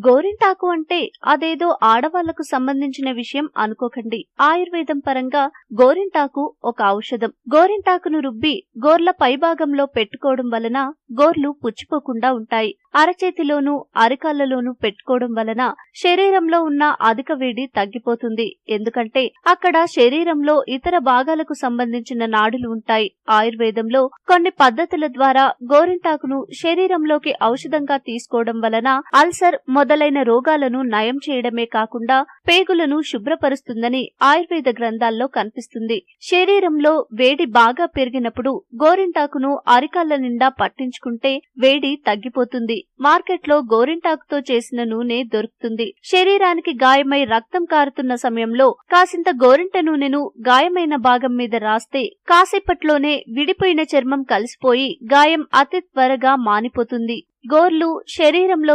గోరింటాకు అంటే అదేదో ఆడవాళ్లకు సంబంధించిన విషయం అనుకోకండి. ఆయుర్వేదం పరంగా గోరింటాకు ఒక ఔషధం. గోరింటాకును రుబ్బి గోర్ల పైభాగంలో పెట్టుకోవడం వలన గోర్లు పుచ్చిపోకుండా ఉంటాయి. అరచేతిలోనూ అరికాళ్లలోనూ పెట్టుకోవడం వలన శరీరంలో ఉన్న అధిక వేడి తగ్గిపోతుంది. ఎందుకంటే అక్కడ శరీరంలో ఇతర భాగాలకు సంబంధించిన నాడులు ఉంటాయి. ఆయుర్వేదంలో కొన్ని పద్ధతుల ద్వారా గోరింటాకును శరీరంలోకి ఔషధంగా తీసుకోవడం వలన అల్సర్ మొదలైన రోగాలను నయం చేయడమే కాకుండా పేగులను శుభ్రపరుస్తుందని ఆయుర్వేద గ్రంథాల్లో కనిపిస్తుంది. శరీరంలో వేడి బాగా పెరిగినప్పుడు గోరింటాకును అరికాళ్ల నిండా పట్టించుకుంటే వేడి తగ్గిపోతుంది. మార్కెట్లో గోరింటాకుతో చేసిన నూనె దొరుకుతుంది. శరీరానికి గాయమై రక్తం కారుతున్న సమయంలో కాసింత గోరింట నూనెను గాయమైన భాగం మీద రాస్తే కాసేపట్లోనే విడిపోయిన చర్మం కలిసిపోయి గాయం అతి త్వరగా మానిపోతుంది. గోర్లు శరీరంలో